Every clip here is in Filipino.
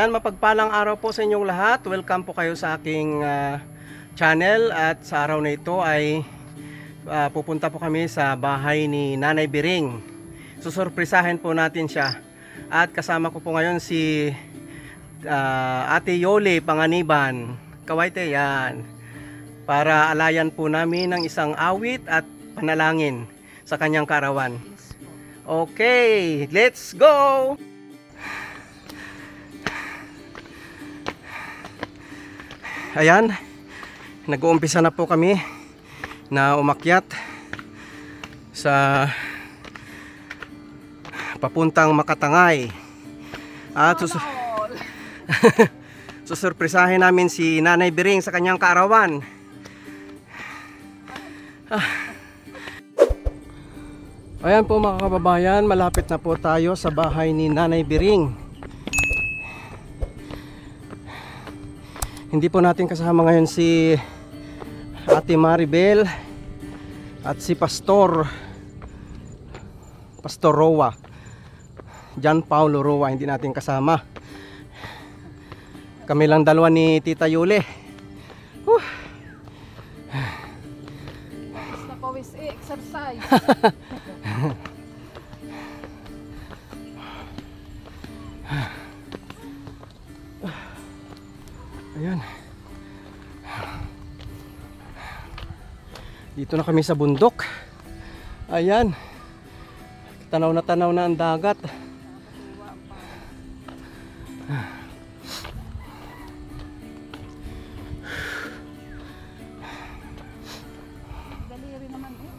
Ayan, mapagpalang araw po sa inyong lahat. Welcome po kayo sa aking channel. At sa araw na ito ay pupunta po kami sa bahay ni Nanay Biring. Susurprisahin po natin siya. At kasama ko po ngayon si Ate Yole Panganiban. Kawayte, yan. Para alayan po namin ng isang awit at panalangin sa kanyang karawan. Okay, let's go! Ayan, nag-uumpisa na po kami na umakyat sa papuntang Makatangay. At susurprisahin namin si Nanay Biring sa kanyang kaarawan. Ayan po mga kababayan, malapit na po tayo sa bahay ni Nanay Biring. Hindi po natin kasama ngayon si Ate Maribel at si Pastor Roa, John Paulo Roa, hindi natin kasama. Kami lang dalawa ni Tita Yule. Basta pawis exercise. Ayan. Dito na kami sa bundok. Ayan. Tanaw na ang dagat. Daliri naman eh.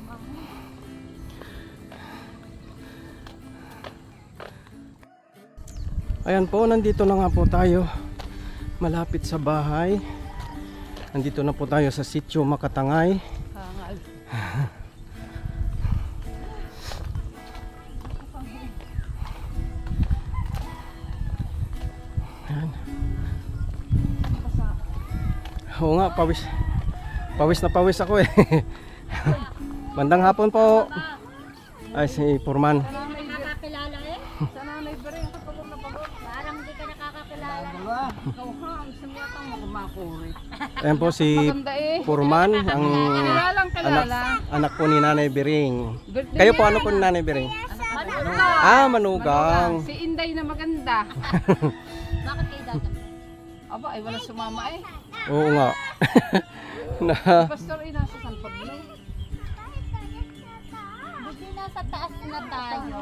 Ayan po, nandito na nga po tayo. Malapit sa bahay. Nandito na po tayo sa sitio Makatangay. Hangal. Ayan. Oo nga, pawis na pawis ako eh. Bandang hapon po. Ay, si Purman. Nakakakilala eh. Sa Nanay Biring, pagod na pagod. Parang hindi ka nakakakilala. Ikaw ha, ang sumiyatang magmakuri. Ayan po si Maganda eh. Purman, ang Kilala. anak po ni Nanay Biring. Birthday Kayo niya. po ano po ni Nanay Biring? Manugang. Ah, manugang. Si Inday na maganda. Bakit kayo dadam? Aba, ay wala sumama eh. Oo nga. Na, Pastor ay nasa San Pablo. Buti nasa taas na tayo.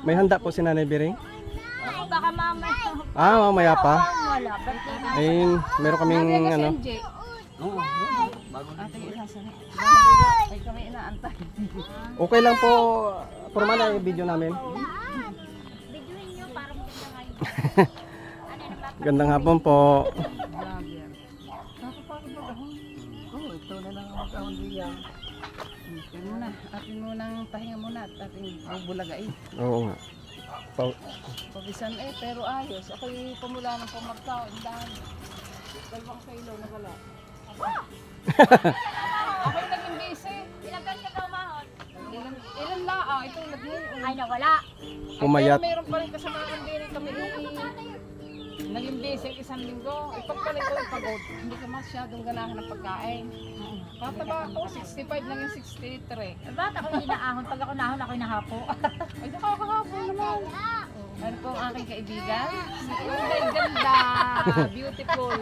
may handa po si Nanay Biring? Baka mamaya. Ah, mamaya pa. Wala. Birthday na. Ayun, meron kaming Nabi ano. si NJ. Ate, isasari. Ay kami inaantay. Okay lang po, Purman, ay video namin. Videoin nyo para maganda ngayon. Gandang hapon po. Vlogger. Nakapagod ba ako? Oo, ito na lang ang magkahon diyan. Atin muna. Atin munang pahinga muna at ating bubulagain. Oo nga. Pabisan eh, pero ayos. Ako'y pumula ng pamagkaon. Dahil 2 kilo na wala. Ako'y naging busy. Ilagay ka daw mahon. Ilan laang? Ito naging. Ay nawala. Pumayat. Pero meron pa rin kasamaan din kami. Naging busy isang linggo. Ipagpalit ko yung pagod. Hindi ka masyadong ganahan ng pagkain. Tataba ako, 65 lang yung 63. Ba't ako hindi naahon? Pag ako nahon, ako'y nahapo. Ay, nakakahapon naman. Ano po ang aking kaibigan? Si Inday Ganda. Beautiful.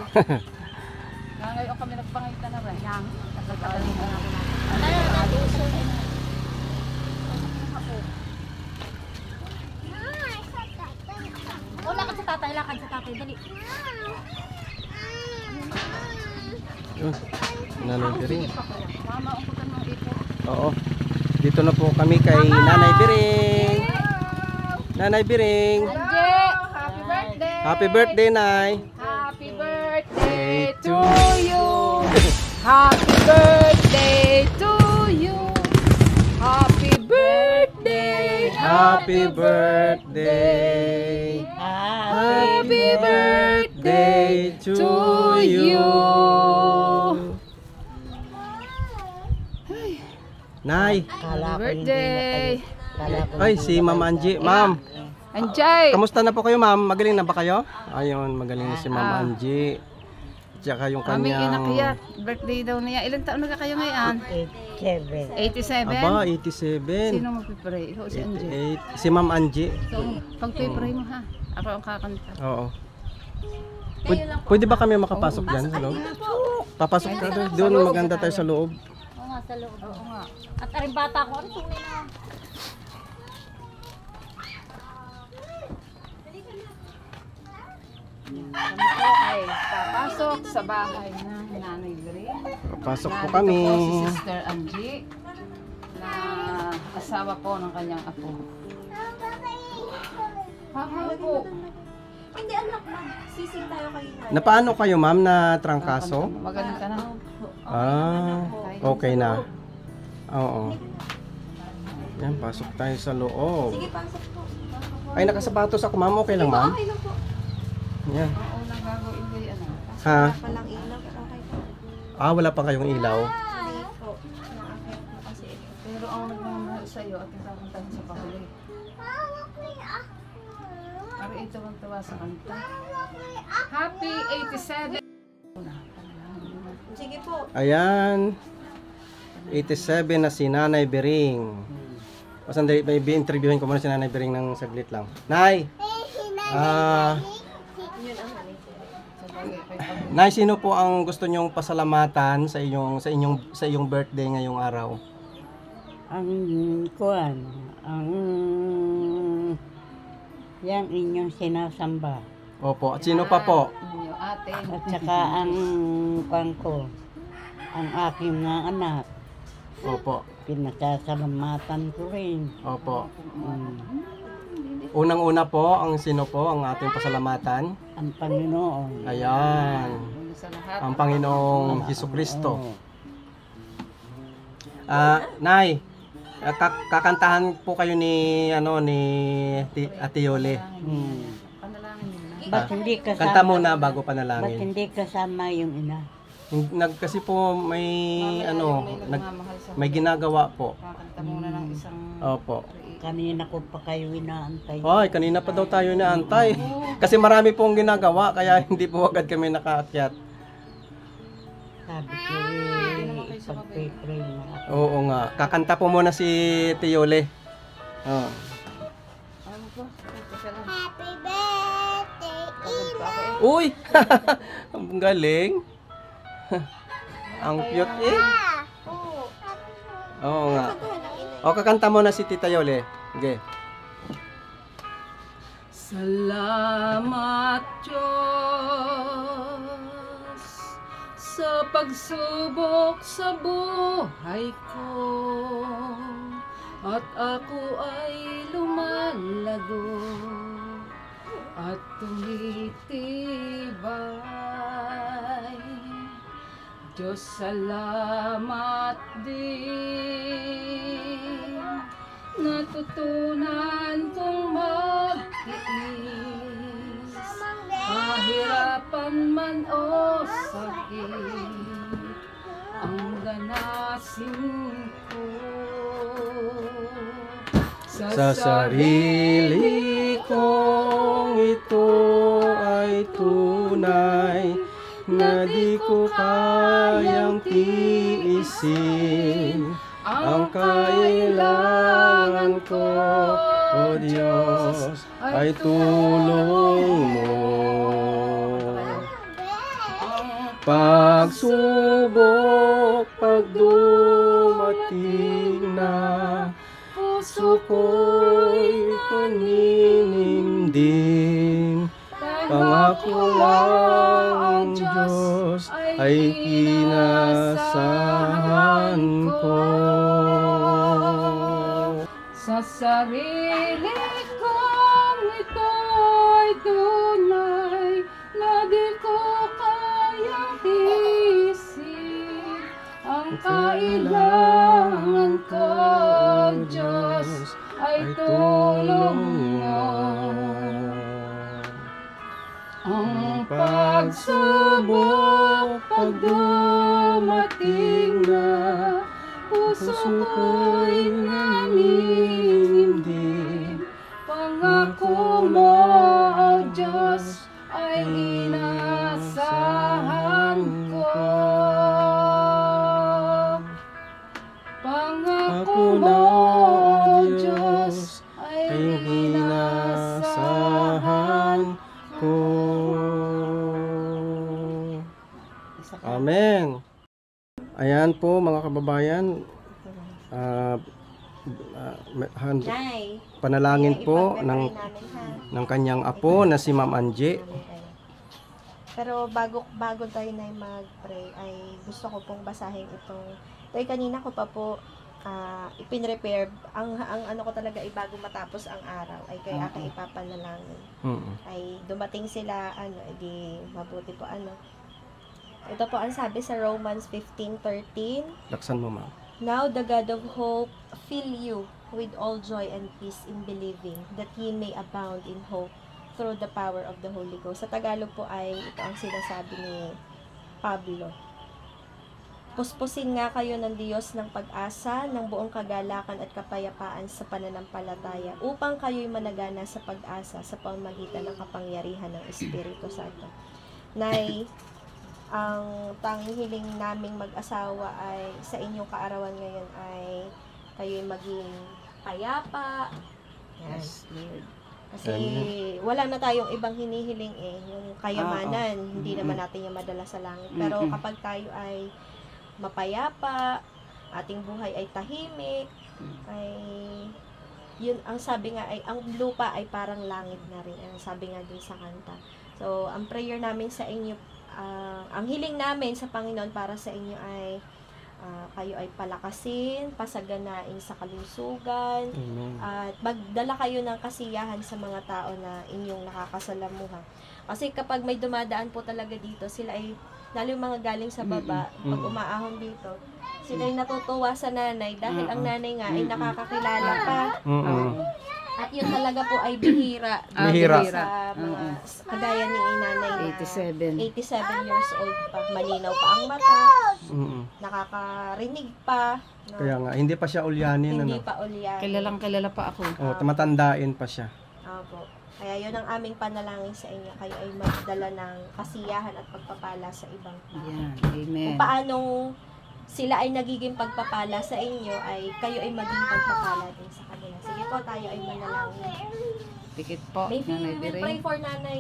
Ngayon kami nagpangita na rin. Yang. Nagkakaroon na namin. Tayo na. Wala ka sa tatay. Lakad sa tatay. Dali. Yun, Nanay Biring. Mama, umputan mo ito. Oo. Dito na po kami kay Nanay Biring. Nanay Biring. Anje, happy birthday! Happy birthday, Nay. Happy birthday to you! Happy birthday to you! Happy birthday! Happy birthday. Happy birthday to you. Nay. Happy birthday! Ay, si Ma'am Angie. Ma'am, Anjay! Kamusta na po kayo, ma'am? Magaling na ba kayo? Ayun, magaling na si Ma'am Angie. Tsaka yung Aming kanyang... inakyat. Birthday daw niya. Ilang taon na ka kayo ngayon? 87. Aba, 87. Sino magpipray? Ikaw si Anjay. 88. Si Ma'am Angie. So, pag-pray mo ha. Ako ang kakanta. Oo. Pwede ba kami makapasok dyan sa loob? Papasok ka doon. Doon, maganda tayo sa loob. Oo nga, sa loob. Oo nga. At aring bata ko, ano tunay na? Kami po ay papasok sa bahay ng Nanay Green. Papasok po Narito kami. po si Sister Angie na asawa po ng kanyang apo. Po. Hindi anak, ma'am. Sising tayo kayo na. Napaano kayo, ma'am, na trangkaso? Magaling ka na. Okay na. Oo. Yan, pasok tayo sa loob. Sige, pasok po. Ay, nakasapatos ako, ma'am. Okay lang, ma'am? Okay lang po. Yan. Ang unang gagawin ko ano. Ha? Palang ilaw. Okay po. Wala pa kayong ilaw. Hindi po. Nakakit po kasi. Pero ang nagmamahal sa'yo at nagkakantahan sa pahuli. Pero ito ang tawa sa kanta. Happy 87! Sige po. Ayan. 87 na si Nanay Bering. O sandali, may interviewin ko muna si Nanay Bering ng saglit lang. Nay! Nay, sino po ang gusto nyong pasalamatan sa iyong birthday ngayong araw? Ang kuan, ang yang inyong sinasamba. Opo. At sino pa po? Inyo ate. At saka ang kuan ko, ang aking mga anak, Opo. pinasasalamatan ko rin. Opo. Mm, Unang-una po, ang sino po ang ating pasalamatan? ang Panginoon. Ayan. Una sa lahat. Ang Panginoong Hesukristo. Oo. Nay, kakantahan po kayo ni Ate Yole. Panalangin nyo na. Ba't hindi kasama? Kanta muna bago Ba't panalangin. hindi kasama yung ina? Kasi po may Mamaya yung may nagmamahal sa may ginagawa po. kakanta muna ng isang Opo. Kanina ko pa kayo inaantay. Ay, kanina pa daw tayo inaantay. Kasi marami pong ginagawa kaya hindi po agad kami nakaakyat. Sabi ko, ipag-pray na ako. Oo nga. Kakanta po muna si Tiyole. Oh. ano po? Teka lang. Happy birthday, Pagod pa ako eh. Uy! Ang galing. Ang cute eh. Oo nga. O, kakanta mo na si Tita Yole. Okay. Salamat Diyos sa pagsubok sa buhay ko, at ako ay lumalago at tumitibay. Diyos, salamat din. Natutunan kong magtiis, kahirapan man o sakit, ang ganasin ko Sa sarili kong ito ay tunay na di ko kayang tiisin. Ang kailangan ko, O Diyos, ay tulong mo. Pagsubok, pag dumating na, puso ko'y paninindin. Pangako lang ang Diyos ay kinasahan ko. Sa sarili kong ito'y tunay na di ko kayang tiisin. Ang kailangan ko, Diyos, ay tulong mo. Ang pagsubok, pag dumating na, puso ko'y naninindi. Pangako mo, O Diyos, ay inaasahan ko. Pangako mo, O Diyos, ay inaasahan ko. Amen. Ayan po mga kababayan. Nay, Panalangin po ipag-pray ng namin, ha? kanyang apo na si Ma'am Angie. Pero bago tayo na mag-pray, ay gusto ko pong basahin itong kanina ko pa po ipinrepair. Ang ano ko talaga ay bago matapos ang araw ay kay aking ipapanalangin. Ay dumating sila, edi mabuti po Ito po ang sabi sa Romans 15:13. Laksan mo, Ma'am. Now the God of hope fill you with all joy and peace in believing, that ye may abound in hope through the power of the Holy Ghost. Sa Tagalog po ay ito ang sinasabi ni Pablo. Puspusin nga kayo ng Diyos ng pag-asa, ng buong kagalakan at kapayapaan sa pananampalataya, upang kayo'y managana sa pag-asa sa pamamagitan ng kapangyarihan ng Espiritu Santo. Nay, ang tanghiling naming mag-asawa ay sa inyong kaarawan ngayon ay kayo'y maging payapa. Yes, Lord. Kasi wala na tayong ibang hinihiling yung kayamanan, hindi naman natin yung madala sa langit. Pero kapag tayo ay mapayapa, ating buhay ay tahimik, ay yun ang sabi nga ay ang lupa ay parang langit na rin. Ang sabi nga din sa kanta. So, ang prayer namin sa inyo, ang hiling namin sa Panginoon para sa inyo ay kayo ay palakasin, pasaganain sa kalusugan, at magdala kayo ng kasiyahan sa mga tao na inyong nakakasalamuha. Kasi kapag may dumadaan po talaga dito, sila ay, lalo yung mga galing sa baba, pag umaahon dito, sila ay natutuwa sa nanay dahil ang nanay nga ay nakakakilala pa. At yun talaga po ay bihira. Bihira. Sa mga kagaya ni nanay na 87. 87 years old pa. Malinaw pa ang mata. Nakakarinig pa. No? Kaya nga, hindi pa siya ulyanin. Hindi pa ulyan. Kilalang-kilala pa ako. Matandain pa siya. Opo. Kaya yun ang aming panalangin sa inyo. Kayo ay magdala ng kasiyahan at pagpapala sa ibang tao. Yan. Amen. Kung paanong sila ay nagiging pagpapala sa inyo, ay kayo ay maging pagpapala din sa kanila. Sige po, tayo ay manalangin. Tikit po. Maybe Nanay we will pray Biring. for nanay.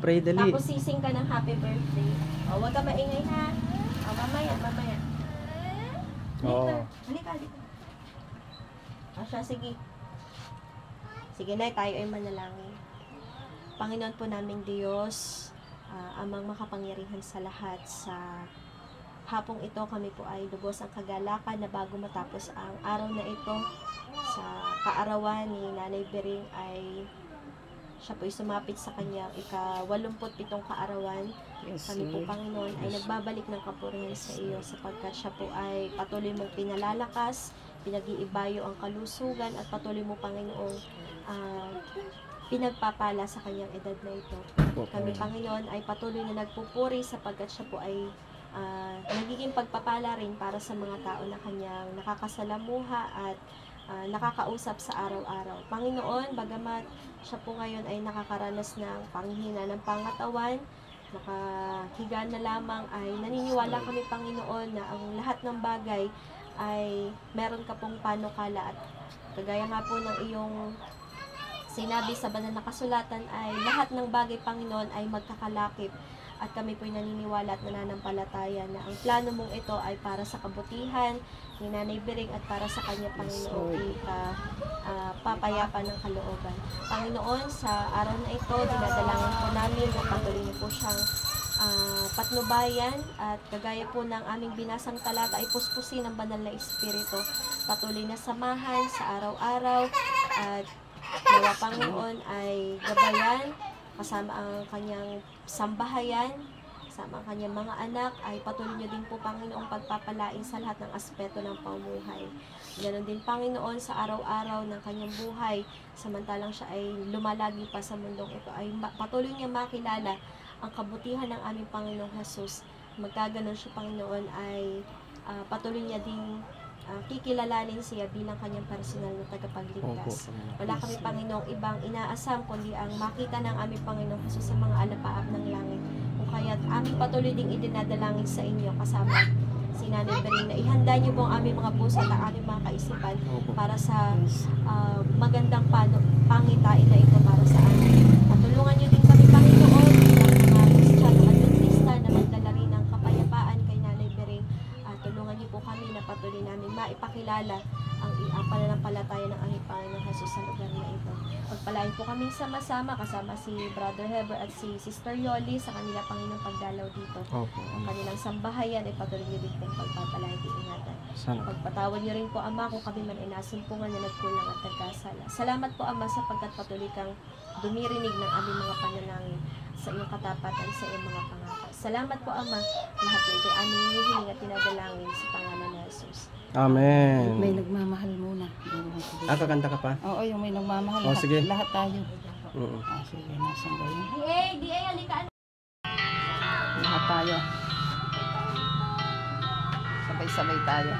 Pray dali. Tapos sising ka ng happy birthday. Huwag ka maingay ha. Mamaya. Oo. Halika. Siya, sige. Sige na, tayo ay manalangin. Panginoon po naming Diyos, amang makapangyarihan sa lahat, sa hapong ito kami po ay lubos ang kagalakan na bago matapos ang araw na ito, sa kaarawan ni Nanay Biring ay siya po ay sumapit sa kanyang ika-87 kaarawan. Yes, Kami po, Lord. Panginoon, ay nagbabalik ng kapurihan sa iyo sapagkat siya po ay patuloy mong pinalalakas, pinag-iibayo ang kalusugan at patuloy mo, Panginoon, pinagpapala sa kanyang edad na ito. Kami, Panginoon, ay patuloy na nagpupuri sapagkat siya po ay nagiging pagpapala rin para sa mga tao na kanyang nakakasalamuha at nakakausap sa araw-araw. Panginoon, bagamat siya po ngayon ay nakakaranas ng panghina ng pangatawan, nakahiga na lamang, ay naniniwala kami, Panginoon, na ang lahat ng bagay ay meron ka pong panukala at kagaya nga po ng iyong sinabi sa banal na kasulatan ay lahat ng bagay, Panginoon, ay magkakalakip. At kami po'y naniniwala at nananampalataya na ang plano mong ito ay para sa kabutihan ni Nanay Biring at para sa kanya, Panginoon, papayapa ng kalooban. Panginoon, sa araw na ito, dinadalangin po namin na patuloy niyo po siyang patnubayan at kagaya po ng aming binasang talata ay puspusin ng banal na Espiritu. Patuloy na samahan sa araw-araw at nawa, Panginoon, ay gabayan kasama ang kanyang sambahayan, kasama ang kanyang mga anak, ay patuloy niyo din po, Panginoon, pagpapalain sa lahat ng aspeto ng pamumuhay. Ganon din, Panginoon, sa araw-araw ng kanyang buhay, samantalang siya ay lumalagi pa sa mundong ito, ay patuloy niya makilala ang kabutihan ng aming Panginoong Jesus. Magkaganon siya, Panginoon, ay patuloy niya din kikilalanin siya bilang kanyang personal na tagapagligtas. Wala kami, Panginoong, ibang inaasam kundi ang makita ng aming Panginoong Jesus sa mga alapaap ng langit. Kung kaya't aming patuloy ding idinadalangin sa inyo kasama si Nanay Bering na ihanda niyo po ang aming mga puso at ang aming mga kaisipan para sa magandang pangitain na ito para sa amin. Patulungan niyo din kami, Panginoon, bilang mga Kristiyano at Adventista na magdala rin ng kapayapaan kay Nanay Bering. Tulungan niyo po kami na patuloy namin maipakilala ang pananampalataya ng aming Panginoong Jesus sa lugar na ito. Pagpalain po kami sama-sama kasama si Brother Heber at si Sister Yoli sa kanila, Panginoong, pagdalaw dito. Ang kanilang sambahayan ay patuloy niyo din pong pagpapalain at ingatan. Pagpatawad niyo rin po, Ama, kung kami man ay nasumpungan na nagkulang at nagkasala. Salamat po, Ama, sapagkat patuloy kang dumirinig ng aming mga panalangin sa iyong katapatan, sa iyong mga pangako. Salamat po, Ama. Lahat po ito'y aming hinihiling at tinadalangin sa pangalan ni Jesus. Amen. May nagmamahal muna. Kakanta ka pa? Oo, yung may nagmamahal. Oh, sige. Lahat tayo. Oo. Sige, nasan ba yun? DA, halikaan. Lahat tayo. Sabay-sabay tayo.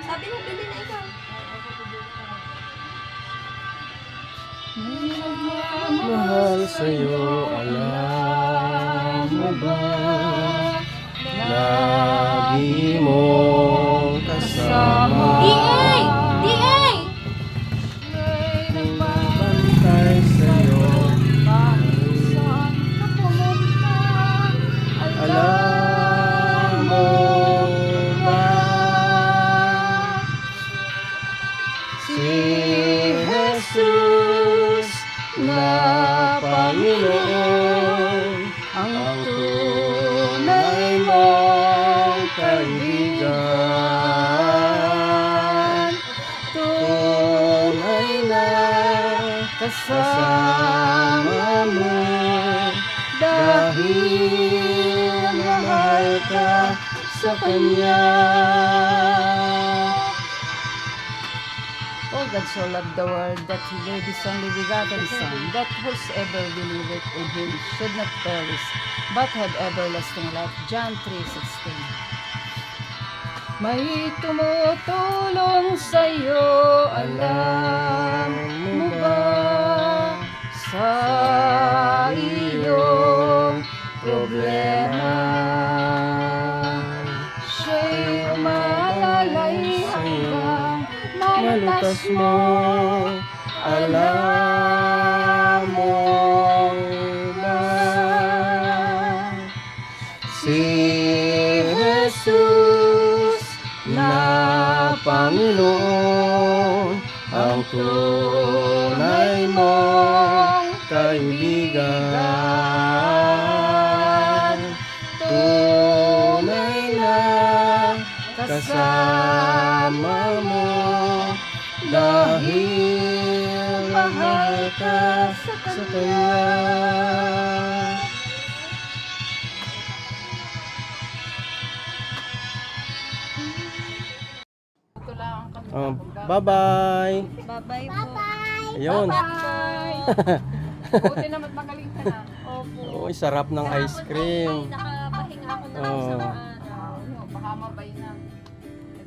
Sabi mo, bili na ikaw. Mahal sa'yo, alam mo ba? Lagi mong kasama. DA! Nagbabantay sa'yo. Alam mo ba? Si Jesus na Panginoon ang tunay mong kaibigan, tunay na kasama mo dahil mahal ka sa Kanya. For God so loved the world that He gave His only begotten Son, that whosoever believeth in Him should not perish, but have everlasting life. John 3:16. May tumutulong sa'yo, alam mo ba, sa iyong problema. Siya'y malalay hanggang Malutas mo, alam mo ba? Si Jesus na Panginoon ang tunay mong kaibigan, tunay na kasama mo dahil mahal ka sa Kanya. Ito lang ang kami. Bye-bye. Bye-bye po. Ayun. Bye! Buti naman magaling ka na. Uy, sarap ng ice cream. Nakapahinga ako ng Oo. isang araw. Baka mabay na.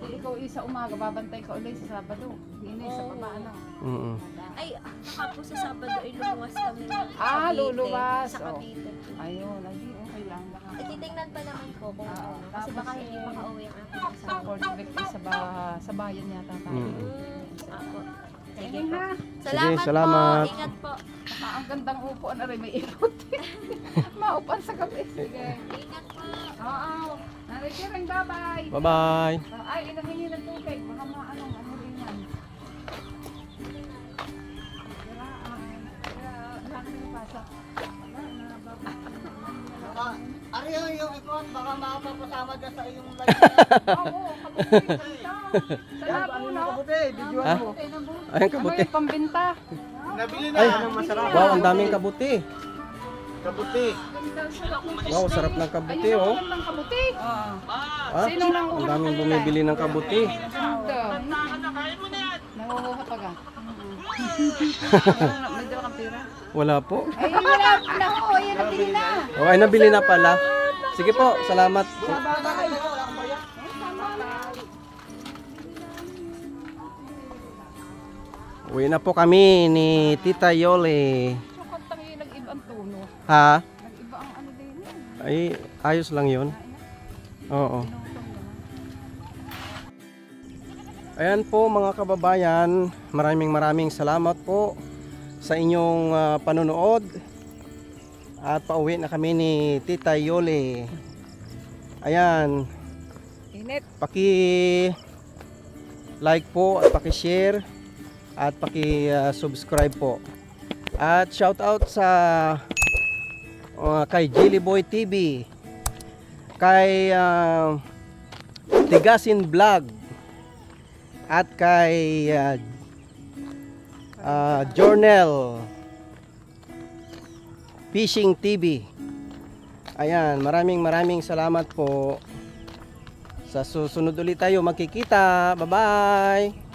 Ito ikaw sa umaga, babantay ka ulit sa Sabado. Hindi sa baba, ano. Mm-mm. Ay, baka po sa Sabado ay luluwas kami ng Ah, Cavite, luluwas. Sa Cavite. Ayun, hindi okay lang. Eh, titingnan pa naman po kung ano. Kasi Tapos, baka hindi makauwi ang aking Sa asawa. Fort Victor, sa bayan yata tayo. Mm. Ako. Sige Ayun po. na. Salamat, salamat. po. Ingat po. Ang gandang upuan na rin, may ikot. Maupan sa gabi. Sige. Ingat po. Oo. Narikiring, bye-bye. Bye-bye. Ay, inahingi ng tubig. Baka ano rin yan. Ariyo yung ikon, baka makapapasama dyan sa iyong live. Oo, kabuti. Sa labo, no? Ha? Ayun, Ano kabuti. yung pambinta? Nabili na Ay, ng masarap. wow, ang daming kabuti. Kabuti. Wow, sarap ng kabuti, Ayun oh. ang ng kabuti. Ah, ang daming bumibili ng kabuti. Ganda. Nanguha pa ka. May daw kang pera. Wala po. Ay, wala na ho. Yan ang bili na. O, ay nabili na pala. Sige po, salamat. Uwi na po kami ni Tita Yoli. So, kantang yun, nag-ibang tono. Ha? Nag-iba ang ano din yun. Ay, ayos lang yun. Oo. Ayan po mga kababayan, maraming salamat po sa inyong panonood. At pauwi na kami ni Tita Yoli. Ayan, Init. paki-like po at paki-share at paki-subscribe po. At shout out sa kay Jelly Boy TV, kay Tigasin Vlog, at kay Journal Fishing TV. Ayan, maraming salamat po. Sa susunod ulit tayo magkikita. Bye-bye!